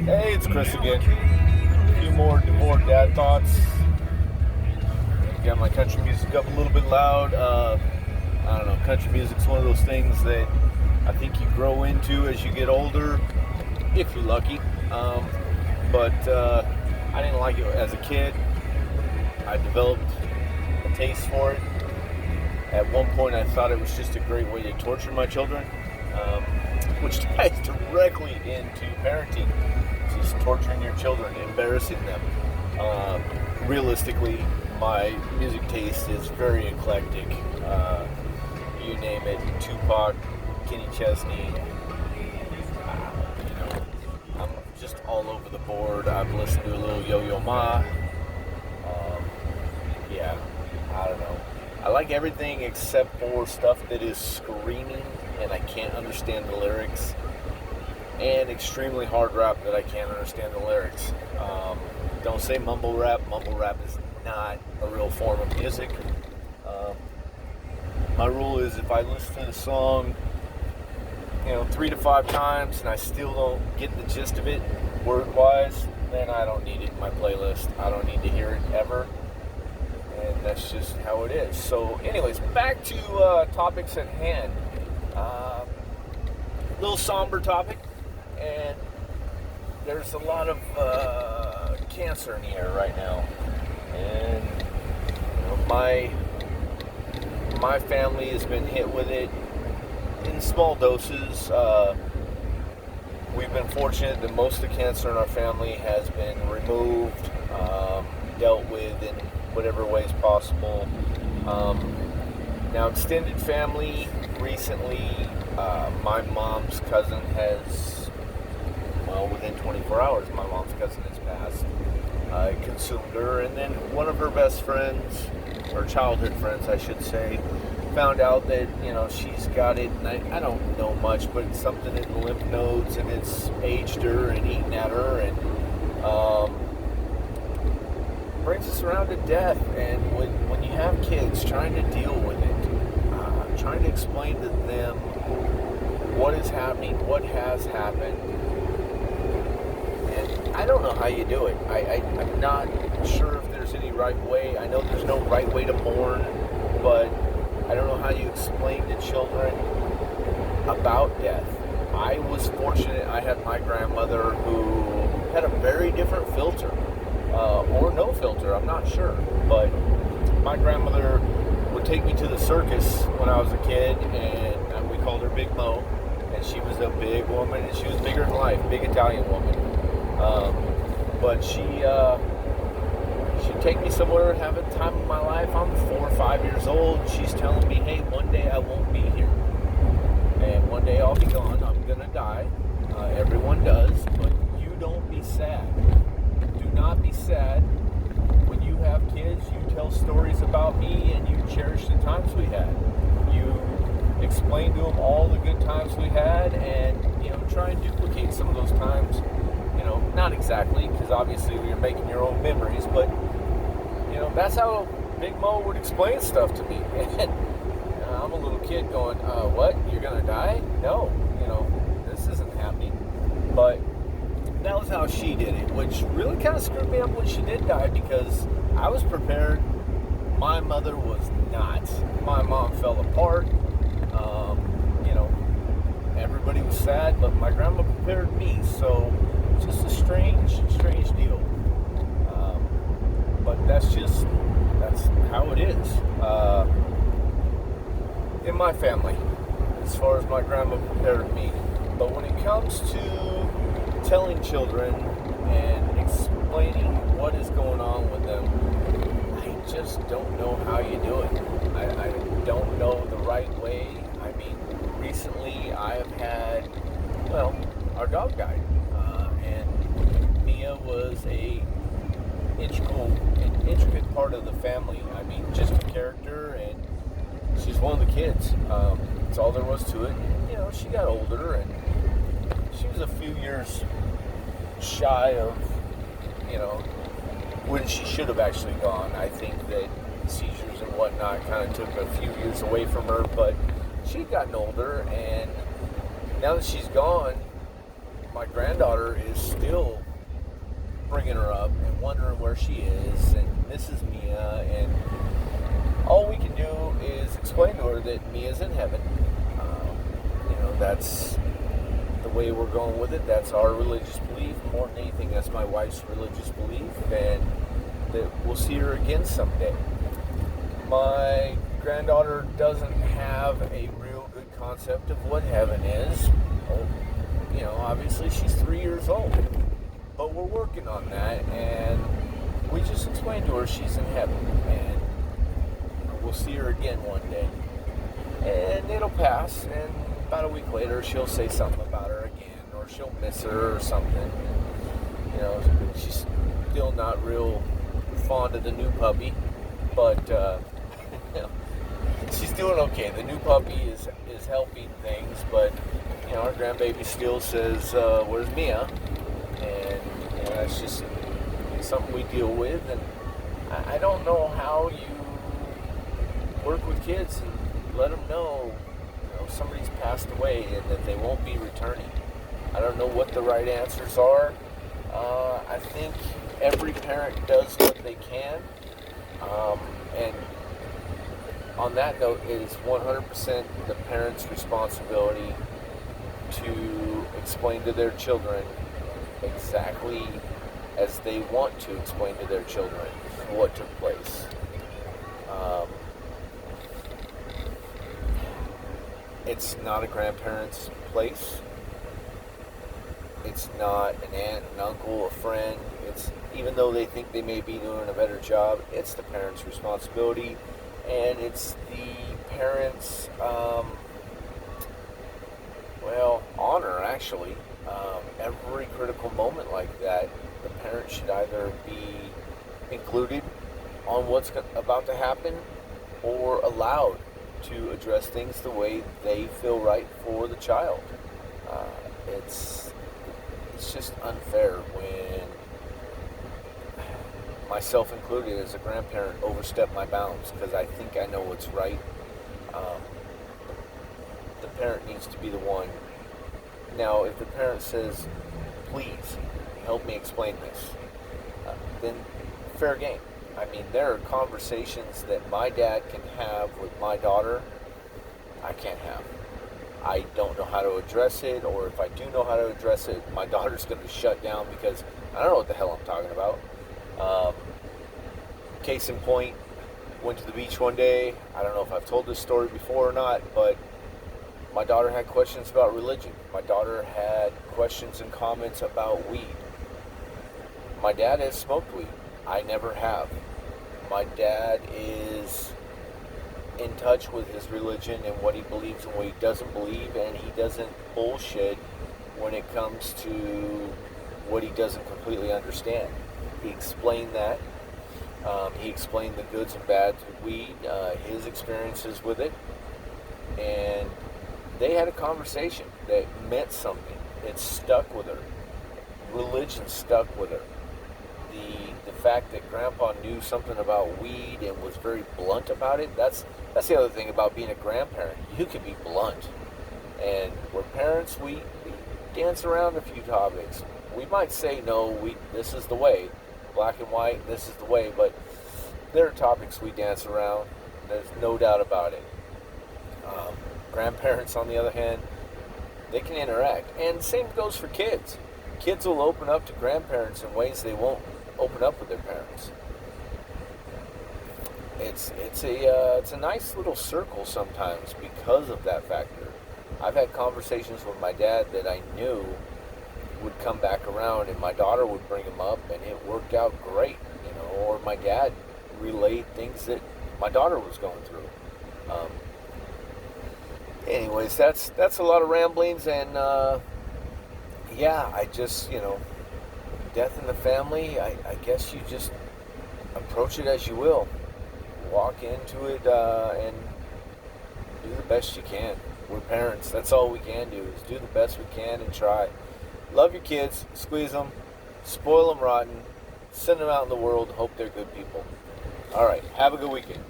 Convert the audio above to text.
Hey, it's Chris again. A few more DeVore dad thoughts. Got my country music up a little bit loud. I don't know, country music's one of those things that I think you grow into as you get older, if you're lucky. But I didn't like it as a kid. I developed a taste for it. At one point, I thought it was just a great way to torture my children, which ties directly into parenting. Just torturing your children, embarrassing them. Realistically, my music taste is very eclectic. You name it, Tupac, Kenny Chesney. I'm just all over the board. I've listened to a little Yo-Yo Ma. Yeah, I don't know. I like everything except for stuff that is screaming and I can't understand the lyrics, and extremely hard rap that I can't understand the lyrics. Don't say mumble rap. Mumble rap is not a real form of music. My rule is if I listen to the song, 3 to 5 times and I still don't get the gist of it word-wise, then I don't need it in my playlist. I don't need to hear it ever. And that's just how it is. So anyways, back to topics at hand. Little somber topic, and there's a lot of cancer in the air right now. And my family has been hit with it in small doses. We've been fortunate that most of the cancer in our family has been removed, dealt with in whatever ways possible. Now, extended family, recently, my mom's cousin has, within 24 hours, my mom's cousin has passed. It consumed her, and then one of her best friends, or childhood friends, I should say, found out that, she's got it, and I don't know much, but it's something in the lymph nodes, and it's aged her and eaten at her, and brings us around to death. And when you have kids, trying to deal with it, trying to explain to them what is happening, what has happened, and I don't know how you do it. I'm not sure if there's any right way. I know there's no right way to mourn, but I don't know how you explain to children about death. I was fortunate. I had my grandmother who had a very different filter, or no filter, I'm not sure. But my grandmother would take me to the circus when I was a kid, and we called her Big Mo. And she was a big woman, and she was bigger than life, big Italian woman. But she'd take me somewhere, have a time of my life. I'm 4 or 5 years old. She's telling me, hey, one day I won't be here. And one day I'll be gone. I'm going to die. Everyone does. But you don't be sad. Do not be sad. When you have kids, you tell stories about me, and you cherish the times we had. You explain to them all the good times we had, and try and duplicate some of those times. Not exactly, because obviously you're making your own memories, but that's how Big Mo would explain stuff to me. And I'm a little kid going, what? You're gonna die? No, this isn't happening. But that was how she did it, which really kind of screwed me up when she did die, because I was prepared. My mother was not. My mom fell apart. Everybody was sad, but my grandma prepared me. So it's just a strange deal. But that's how it is in my family, as far as my grandma prepared me. But when it comes to telling children and explaining what is going on with them, I just don't know how you do it. I don't know the right way. I mean, recently I have had, our dog died, and Mia was an intricate part of the family. I mean, just a character, and she's one of the kids. That's all there was to it. And, she got older, and she was a few years shy of, when she should have actually gone. I think that seizures and whatnot kind of took a few years away from her, but she'd gotten older, and now that she's gone, my granddaughter is still bringing her up and wondering where she is and Mrs. Mia, and all we can do is explain to her that Mia's in heaven. That's the way we're going with it. That's our religious belief. More than anything, that's my wife's religious belief, and that we'll see her again someday. My granddaughter doesn't have a real good concept of what heaven is. Obviously she's 3 years old, but we're working on that, and we just explained to her she's in heaven, and we'll see her again one day, and it'll pass, and about a week later she'll say something about her again, or she'll miss her or something. She's still not real fond of the new puppy, but she's doing okay. The new puppy is helping things, but our grandbaby still says, "Where's Mia?" And that's just something we deal with. And I don't know how you work with kids and let them know, somebody's passed away and that they won't be returning. I don't know what the right answers are. I think every parent does what they can. And on that note, it is 100% the parent's responsibility to explain to their children exactly as they want to explain to their children what took place. It's not a grandparent's place. It's not an aunt, an uncle, a friend. Even though they think they may be doing a better job, it's the parent's responsibility, and it's the parents' honor, actually. Every critical moment like that, the parent should either be included on what's about to happen or allowed to address things the way they feel right for the child. It's just unfair when myself included as a grandparent overstep my bounds because I think I know what's right. The parent needs to be the one. Now, if the parent says, "Please help me explain this," then fair game. I mean, there are conversations that my dad can have with my daughter I can't have. I don't know how to address it, or if I do know how to address it, my daughter's going to shut down because I don't know what the hell I'm talking about. Case in point, went to the beach one day. I don't know if I've told this story before or not, but my daughter had questions about religion. My daughter had questions and comments about weed. My dad has smoked weed. I never have. My dad is in touch with his religion and what he believes and what he doesn't believe, and he doesn't bullshit when it comes to what he doesn't completely understand. He explained that. He explained the goods and bads of weed, his experiences with it, and they had a conversation that meant something. It stuck with her. Religion stuck with her. The fact that Grandpa knew something about weed and was very blunt about it, that's the other thing about being a grandparent. You can be blunt. And we're parents, we dance around a few topics. We might say, no, this is the way. Black and white, this is the way. But there are topics we dance around. There's no doubt about it. Grandparents, on the other hand, they can interact. And same goes for kids. Kids will open up to grandparents in ways they won't open up with their parents. It's a nice little circle sometimes because of that factor. I've had conversations with my dad that I knew would come back around, and my daughter would bring them up, and it worked out great, Or my dad relayed things that my daughter was going through. Anyways, that's a lot of ramblings, and I just death in the family. I guess you just approach it as you will. Walk into it and do the best you can. We're parents. That's all we can do is do the best we can and try. Love your kids. Squeeze them. Spoil them rotten. Send them out in the world. Hope they're good people. All right. Have a good weekend.